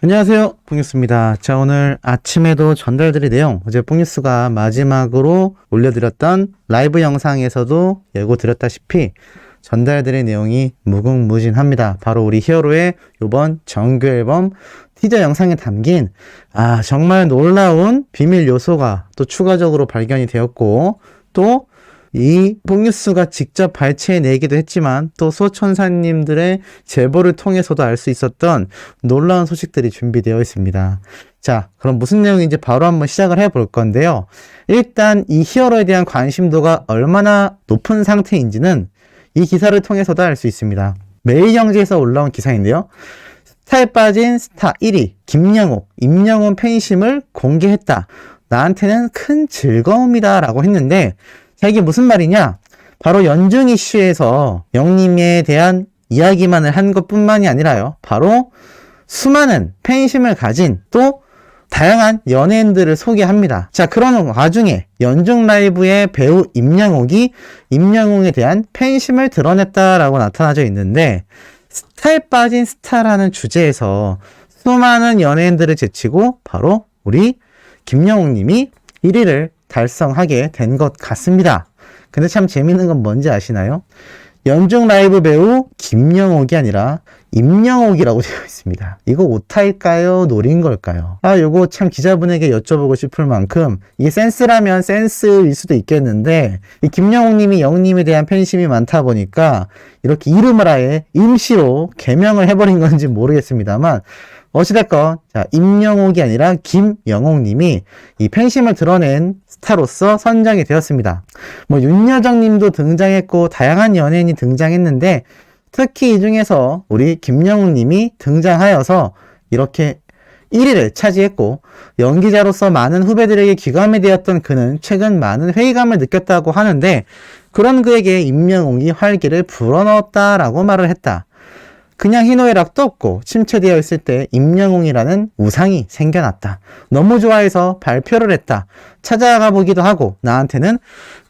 안녕하세요, 뽕뉴스입니다. 자, 오늘 아침에도 전달드릴 내용, 어제 뽕뉴스가 마지막으로 올려드렸던 라이브 영상에서도 예고드렸다시피 전달드릴 내용이 무궁무진합니다. 바로 우리 히어로의 이번 정규 앨범 티저 영상에 담긴 정말 놀라운 비밀 요소가 또 추가적으로 발견이 되었고, 또 이 뽕뉴스가 직접 발췌해내기도 했지만 또 소천사님들의 제보를 통해서도 알 수 있었던 놀라운 소식들이 준비되어 있습니다. 자, 그럼 무슨 내용인지 바로 한번 시작을 해볼 건데요. 일단 이 히어로에 대한 관심도가 얼마나 높은 상태인지는 이 기사를 통해서도 알 수 있습니다. 매일경제에서 올라온 기사인데요. 스타에 빠진 스타 1위 김영옥, 임영웅 팬심을 공개했다. 나한테는 큰 즐거움이다 라고 했는데, 자, 이게 무슨 말이냐? 바로 연중 이슈에서 영님에 대한 이야기만을 한 것뿐만이 아니라요. 바로 수많은 팬심을 가진 또 다양한 연예인들을 소개합니다. 자, 그런 와중에 연중 라이브의 배우 임영웅이 임영웅에 대한 팬심을 드러냈다라고 나타나져 있는데, 스타에 빠진 스타라는 주제에서 수많은 연예인들을 제치고 바로 우리 김영웅님이 1위를 달성하게 된 것 같습니다. 근데 참 재밌는 건 뭔지 아시나요? 연중 라이브 배우 김영옥이 아니라 임영옥이라고 되어 있습니다. 이거 오타일까요? 노린 걸까요? 요거 참 기자분에게 여쭤보고 싶을 만큼 이게 센스라면 센스일 수도 있겠는데, 이 김영옥님이 영님에 대한 팬심이 많다 보니까 이렇게 이름을 아예 임시로 개명을 해버린 건지 모르겠습니다만, 어찌됐건 자, 임영옥이 아니라 김영옥님이 이 팬심을 드러낸 스타로서 선정이 되었습니다. 윤여정님도 등장했고 다양한 연예인이 등장했는데, 특히 이 중에서 우리 김영옥님이 등장하여서 이렇게 1위를 차지했고, 연기자로서 많은 후배들에게 귀감이 되었던 그는 최근 많은 회의감을 느꼈다고 하는데, 그런 그에게 임영웅이 활기를 불어넣었다라고 말을 했다. 그냥 희노애락도 없고 침체되어 있을 때 임영웅이라는 우상이 생겨났다. 너무 좋아해서 발표를 했다. 찾아가 보기도 하고 나한테는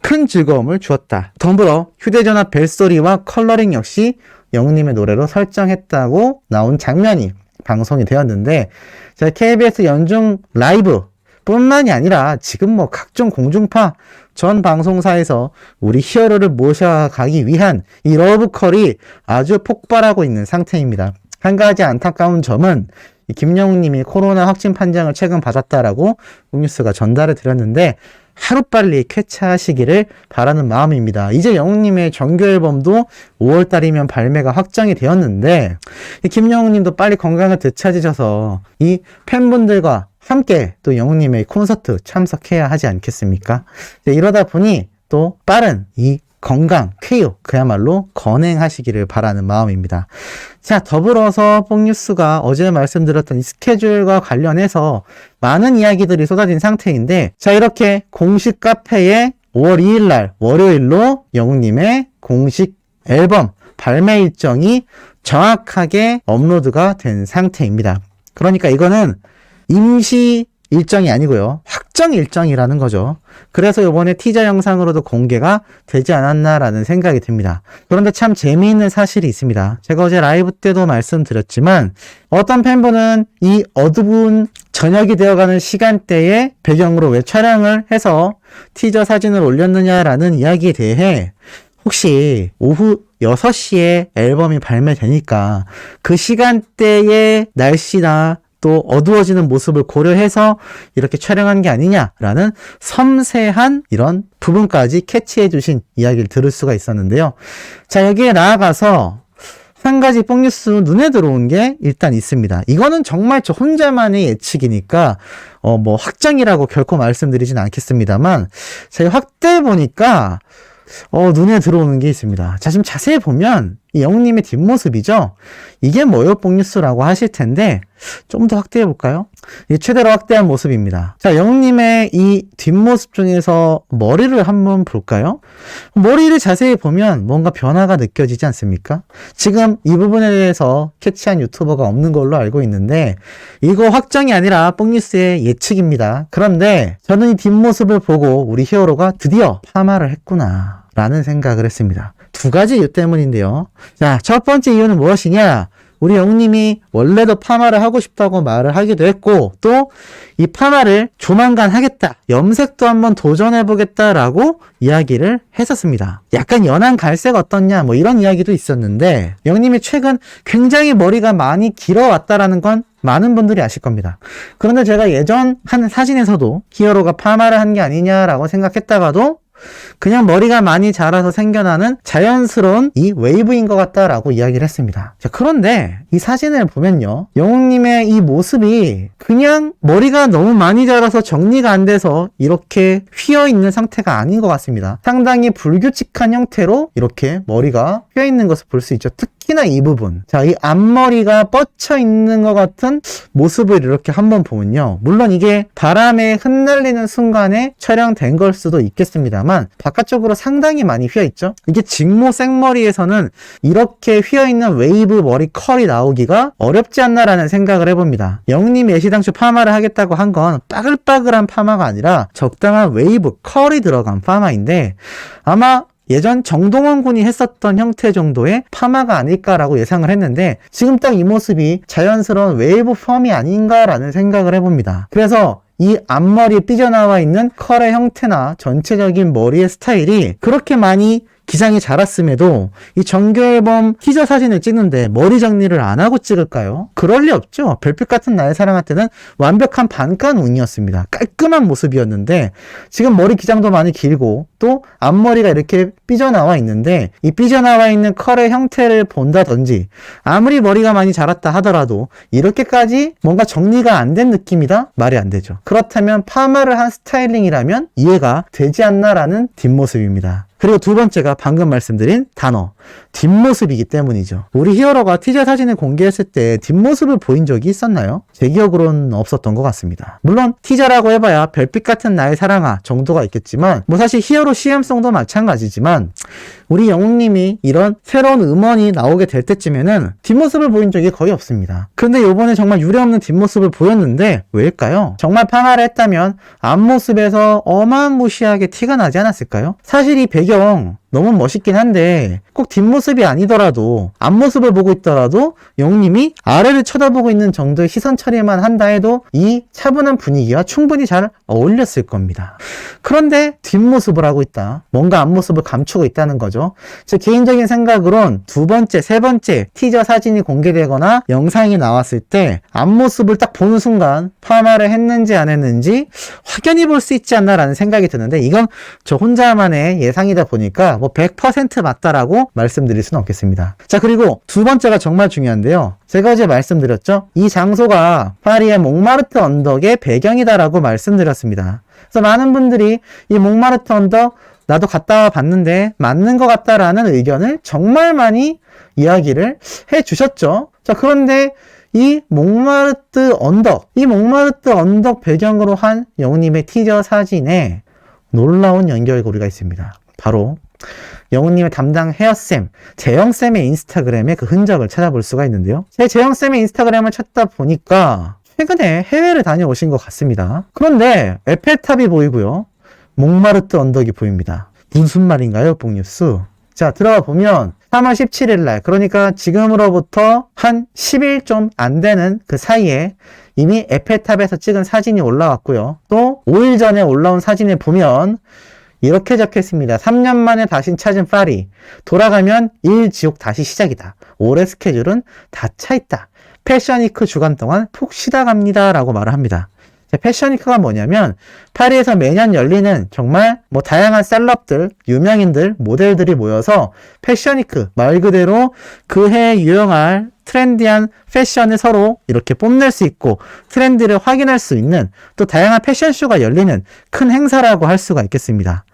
큰 즐거움을 주었다. 더불어 휴대전화 벨소리와 컬러링 역시 영웅님의 노래로 설정했다고 나온 장면이 방송이 되었는데, 자, KBS 연중 라이브 뿐만이 아니라 지금 각종 공중파 전 방송사에서 우리 히어로를 모셔가기 위한 이 러브콜이 아주 폭발하고 있는 상태입니다. 한 가지 안타까운 점은 이 김영웅님이 코로나 확진 판정을 최근 받았다라고 뽕뉴스가 전달을 드렸는데, 하루빨리 쾌차하시기를 바라는 마음입니다. 이제 영웅님의 정규 앨범도 5월달이면 발매가 확정이 되었는데, 이 김영웅님도 빨리 건강을 되찾으셔서 이 팬분들과 함께 또 영웅님의 콘서트 참석해야 하지 않겠습니까? 이러다 보니 또 빠른 이 건강, 쾌유 그야말로 건행하시기를 바라는 마음입니다. 자, 더불어서 뽕뉴스가 어제 말씀드렸던 이 스케줄과 관련해서 많은 이야기들이 쏟아진 상태인데, 자, 이렇게 공식 카페에 5월 2일 날 월요일로 영웅님의 공식 앨범 발매 일정이 정확하게 업로드가 된 상태입니다. 그러니까 이거는 임시 일정이 아니고요, 확정 일정이라는 거죠. 그래서 이번에 티저 영상으로도 공개가 되지 않았나라는 생각이 듭니다. 그런데 참 재미있는 사실이 있습니다. 제가 어제 라이브 때도 말씀드렸지만, 어떤 팬분은 이 어두운 저녁이 되어가는 시간대에 배경으로 왜 촬영을 해서 티저 사진을 올렸느냐라는 이야기에 대해, 혹시 오후 6시에 앨범이 발매되니까 그 시간대의 날씨나 또 어두워지는 모습을 고려해서 이렇게 촬영한 게 아니냐라는 섬세한 이런 부분까지 캐치해 주신 이야기를 들을 수가 있었는데요. 자, 여기에 나아가서 한 가지 뽕뉴스 눈에 들어온 게 일단 있습니다. 이거는 정말 저 혼자만의 예측이니까 확정이라고 결코 말씀드리진 않겠습니다만, 제가 확대해 보니까 눈에 들어오는 게 있습니다. 자, 지금 자세히 보면 이 영웅님의 뒷모습이죠. 이게 뭐요 뽕뉴스라고 하실 텐데, 좀 더 확대해 볼까요? 이 최대로 확대한 모습입니다. 자, 영웅님의 이 뒷모습 중에서 머리를 한번 볼까요? 머리를 자세히 보면 뭔가 변화가 느껴지지 않습니까? 지금 이 부분에 대해서 캐치한 유튜버가 없는 걸로 알고 있는데, 이거 확정이 아니라 뽕뉴스의 예측입니다. 그런데 저는 이 뒷모습을 보고 우리 히어로가 드디어 파마를 했구나 라는 생각을 했습니다. 두 가지 이유 때문인데요. 자, 첫 번째 이유는 무엇이냐? 우리 영웅님이 원래도 파마를 하고 싶다고 말을 하기도 했고, 또 이 파마를 조만간 하겠다, 염색도 한번 도전해보겠다라고 이야기를 했었습니다. 약간 연한 갈색 어떻냐 뭐 이런 이야기도 있었는데, 영웅님이 최근 굉장히 머리가 많이 길어왔다라는 건 많은 분들이 아실 겁니다. 그런데 제가 예전 한 사진에서도 히어로가 파마를 한 게 아니냐라고 생각했다가도 그냥 머리가 많이 자라서 생겨나는 자연스러운 이 웨이브인 것 같다라고 이야기를 했습니다. 자, 그런데 이 사진을 보면요, 영웅님의 이 모습이 그냥 머리가 너무 많이 자라서 정리가 안 돼서 이렇게 휘어있는 상태가 아닌 것 같습니다. 상당히 불규칙한 형태로 이렇게 머리가 휘어있는 것을 볼 수 있죠. 특히나 이 부분, 자, 이 앞머리가 뻗쳐 있는 것 같은 모습을 이렇게 한번 보면요, 물론 이게 바람에 흩날리는 순간에 촬영된 걸 수도 있겠습니다만 바깥쪽으로 상당히 많이 휘어있죠. 이게 직모 생머리에서는 이렇게 휘어있는 웨이브 머리 컬이 나오기가 어렵지 않나라는 생각을 해봅니다. 영웅님이 애시당초 파마를 하겠다고 한 건 빠글빠글한 파마가 아니라 적당한 웨이브 컬이 들어간 파마인데, 아마 예전 정동원 군이 했었던 형태 정도의 파마가 아닐까라고 예상을 했는데, 지금 딱 이 모습이 자연스러운 웨이브 펌이 아닌가라는 생각을 해봅니다. 그래서 이 앞머리에 삐져나와 있는 컬의 형태나 전체적인 머리의 스타일이 그렇게 많이 기장이 자랐음에도 이 정규앨범 티저 사진을 찍는데 머리 정리를 안 하고 찍을까요? 그럴 리 없죠. 별빛 같은 나의 사랑할 때는 완벽한 반간 운이었습니다. 깔끔한 모습이었는데 지금 머리 기장도 많이 길고 또 앞머리가 이렇게 삐져나와 있는데, 이 삐져나와 있는 컬의 형태를 본다든지 아무리 머리가 많이 자랐다 하더라도 이렇게까지 뭔가 정리가 안 된 느낌이다? 말이 안 되죠. 그렇다면 파마를 한 스타일링이라면 이해가 되지 않나라는 뒷모습입니다. 그리고 두 번째가 방금 말씀드린 단어, 뒷모습이기 때문이죠. 우리 히어로가 티저 사진을 공개했을 때 뒷모습을 보인 적이 있었나요? 제 기억으로는 없었던 것 같습니다. 물론 티저라고 해봐야 별빛 같은 나의 사랑아 정도가 있겠지만, 뭐 사실 히어로 CM송도 마찬가지지만 우리 영웅님이 이런 새로운 음원이 나오게 될 때쯤에는 뒷모습을 보인 적이 거의 없습니다. 근데 요번에 정말 유례없는 뒷모습을 보였는데 왜일까요? 정말 파마를 했다면 앞모습에서 어마무시하게 티가 나지 않았을까요? 사실 이 배경 너무 멋있긴 한데 꼭 뒷모습이 아니더라도 앞모습을 보고 있더라도 영웅님이 아래를 쳐다보고 있는 정도의 시선 처리만 한다 해도 이 차분한 분위기와 충분히 잘 어울렸을 겁니다. 그런데 뒷모습을 하고 있다, 뭔가 앞모습을 감추고 있다는 거죠. 제 개인적인 생각으론 두 번째, 세 번째 티저 사진이 공개되거나 영상이 나왔을 때 앞모습을 딱 보는 순간 파마를 했는지 안 했는지 확연히 볼 수 있지 않나라는 생각이 드는데, 이건 저 혼자만의 예상이다 보니까 뭐 100% 맞다라고 말씀드릴 수는 없겠습니다. 자, 그리고 두 번째가 정말 중요한데요. 제가 어제 말씀드렸죠. 이 장소가 파리의 몽마르트 언덕의 배경이다라고 말씀드렸습니다. 그래서 많은 분들이 이 몽마르트 언덕 나도 갔다 와 봤는데 맞는 것 같다라는 의견을 정말 많이 이야기를 해 주셨죠. 자, 그런데 이 몽마르트 언덕 배경으로 한 영웅님의 티저 사진에 놀라운 연결고리가 있습니다. 바로 영웅님의 담당 헤어쌤, 재영쌤의 인스타그램에 그 흔적을 찾아볼 수가 있는데요. 제 재영쌤의 인스타그램을 찾다 보니까 최근에 해외를 다녀오신 것 같습니다. 그런데 에펠탑이 보이고요, 몽마르트 언덕이 보입니다. 무슨 말인가요, 뽕뉴스? 자, 들어가 보면 3월 17일 날, 그러니까 지금으로부터 한 10일 좀 안 되는 그 사이에 이미 에펠탑에서 찍은 사진이 올라왔고요. 또 5일 전에 올라온 사진을 보면 이렇게 적혀있습니다. 3년 만에 다시 찾은 파리. 돌아가면 일지옥 다시 시작이다. 올해 스케줄은 다 차있다. 패션위크 주간 동안 푹 쉬다 갑니다. 라고 말을 합니다. 패션위크가 뭐냐면 파리에서 매년 열리는 정말 뭐 다양한 셀럽들, 유명인들, 모델들이 모여서 패션위크, 말 그대로 그 해에 유행할 트렌디한 패션을 서로 이렇게 뽐낼 수 있고 트렌드를 확인할 수 있는 또 다양한 패션쇼가 열리는 큰 행사라고 할 수가 있겠습니다.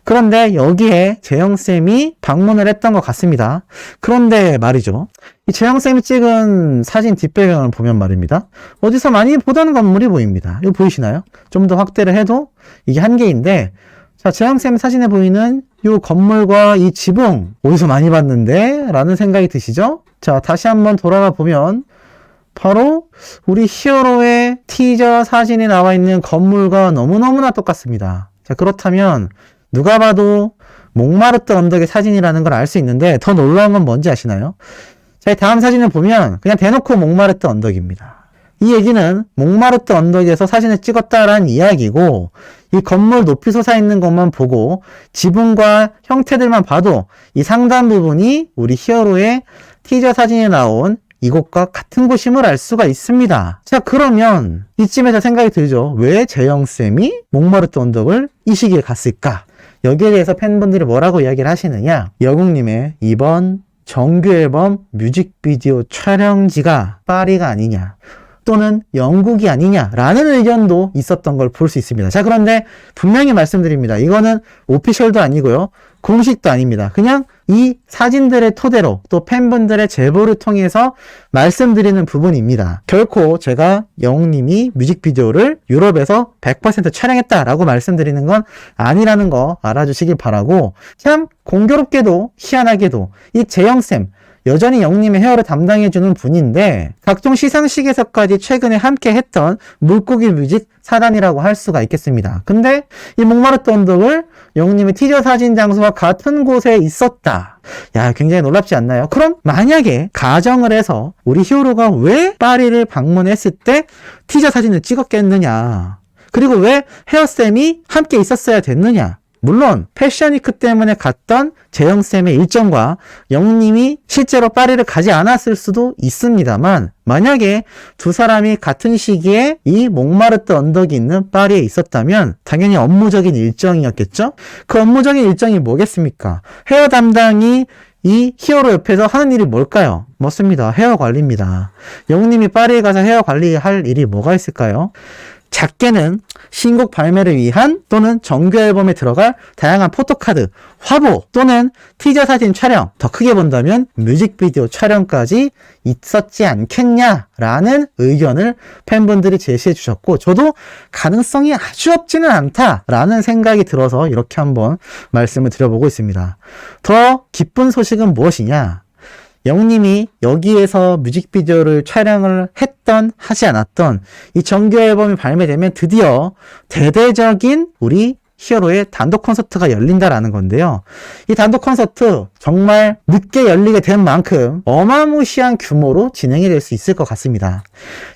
그런데 여기에 재영쌤이 방문을 했던 것 같습니다. 그런데 말이죠, 이 재영쌤이 찍은 사진 뒷배경을 보면 말입니다, 어디서 많이 보던 건물이 보입니다. 이거 보이시나요? 좀 더 확대를 해도 이게 한 개인데, 자, 재영쌤 사진에 보이는 이 건물과 이 지붕 어디서 많이 봤는데? 라는 생각이 드시죠? 자, 다시 한번 돌아가 보면 바로 우리 히어로의 티저 사진에 나와 있는 건물과 너무너무나 똑같습니다. 자, 그렇다면 누가 봐도 몽마르트 언덕의 사진이라는 걸 알 수 있는데 더 놀라운 건 뭔지 아시나요? 자, 다음 사진을 보면 그냥 대놓고 몽마르트 언덕입니다. 이 얘기는 몽마르트 언덕에서 사진을 찍었다라는 이야기고, 이 건물 높이 솟아있는 것만 보고 지붕과 형태들만 봐도 이 상단 부분이 우리 히어로의 티저 사진에 나온 이곳과 같은 곳임을 알 수가 있습니다. 자, 그러면 이쯤에서 생각이 들죠. 왜 재영쌤이 몽마르트 언덕을 이 시기에 갔을까? 여기에 대해서 팬분들이 뭐라고 이야기를 하시느냐? 영웅님의 이번 정규 앨범 뮤직비디오 촬영지가 파리가 아니냐, 또는 영국이 아니냐라는 의견도 있었던 걸 볼 수 있습니다. 자, 그런데 분명히 말씀드립니다. 이거는 오피셜도 아니고요, 공식도 아닙니다. 그냥 이 사진들의 토대로 또 팬분들의 제보를 통해서 말씀드리는 부분입니다. 결코 제가 영웅님이 뮤직비디오를 유럽에서 100% 촬영했다라고 말씀드리는 건 아니라는 거 알아주시길 바라고, 참 공교롭게도 희한하게도 이 재영쌤, 여전히 영웅님의 헤어를 담당해주는 분인데 각종 시상식에서까지 최근에 함께 했던 물고기 뮤직 사단이라고 할 수가 있겠습니다. 근데 이 몽마르트 언덕을 영웅님의 티저 사진 장소와 같은 곳에 있었다. 야, 굉장히 놀랍지 않나요? 그럼 만약에 가정을 해서 우리 히어로가 왜 파리를 방문했을 때 티저 사진을 찍었겠느냐, 그리고 왜 헤어쌤이 함께 있었어야 됐느냐. 물론 패션위크 때문에 갔던 재영쌤의 일정과 영웅님이 실제로 파리를 가지 않았을 수도 있습니다만, 만약에 두 사람이 같은 시기에 이 몽마르트 언덕이 있는 파리에 있었다면 당연히 업무적인 일정이었겠죠? 그 업무적인 일정이 뭐겠습니까? 헤어 담당이 이 히어로 옆에서 하는 일이 뭘까요? 맞습니다. 헤어 관리입니다. 영웅님이 파리에 가서 헤어 관리할 일이 뭐가 있을까요? 작게는 신곡 발매를 위한 또는 정규 앨범에 들어갈 다양한 포토카드, 화보 또는 티저 사진 촬영, 더 크게 본다면 뮤직비디오 촬영까지 있었지 않겠냐라는 의견을 팬분들이 제시해 주셨고, 저도 가능성이 아주 없지는 않다라는 생각이 들어서 이렇게 한번 말씀을 드려보고 있습니다. 더 기쁜 소식은 무엇이냐? 영웅님이 여기에서 뮤직비디오를 촬영을 했던 하지 않았던 이 정규 앨범이 발매되면 드디어 대대적인 우리 히어로의 단독 콘서트가 열린다라는 건데요. 이 단독 콘서트 정말 늦게 열리게 된 만큼 어마무시한 규모로 진행이 될 수 있을 것 같습니다.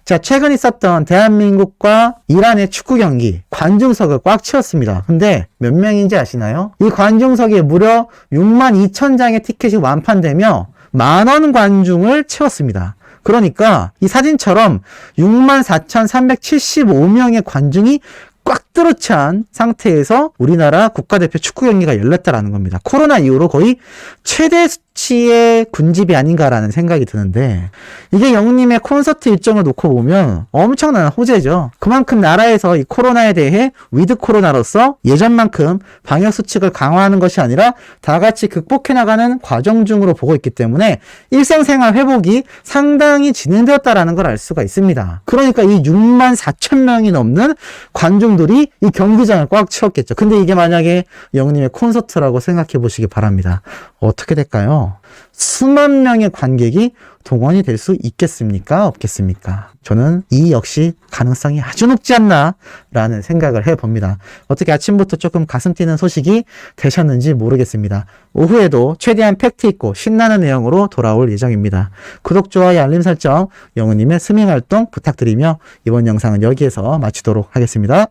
자, 최근 있었던 대한민국과 이란의 축구 경기 관중석을 꽉 채웠습니다. 근데 몇 명인지 아시나요? 이 관중석에 무려 62,000장의 티켓이 완판되며 10,000원 관중을 채웠습니다. 그러니까 이 사진처럼 64,375명의 관중이 꽉 들어찬 상태에서 우리나라 국가대표 축구 경기가 열렸다라는 겁니다. 코로나 이후로 거의 최대 수치의 군집이 아닌가라는 생각이 드는데, 이게 영웅님의 콘서트 일정을 놓고 보면 엄청난 호재죠. 그만큼 나라에서 이 코로나에 대해 위드 코로나로서 예전만큼 방역 수칙을 강화하는 것이 아니라 다 같이 극복해 나가는 과정 중으로 보고 있기 때문에 일상생활 회복이 상당히 진행되었다라는 걸 알 수가 있습니다. 그러니까 이 64,000명이 넘는 관중들이 이 경기장을 꽉 채웠겠죠. 근데 이게 만약에 영웅님의 콘서트라고 생각해 보시기 바랍니다. 어떻게 될까요? 수만 명의 관객이 동원이 될 수 있겠습니까? 없겠습니까? 저는 이 역시 가능성이 아주 높지 않나 라는 생각을 해봅니다. 어떻게 아침부터 조금 가슴 뛰는 소식이 되셨는지 모르겠습니다. 오후에도 최대한 팩트 있고 신나는 내용으로 돌아올 예정입니다. 구독, 좋아요, 알림 설정, 영웅님의 스밍 활동 부탁드리며 이번 영상은 여기에서 마치도록 하겠습니다.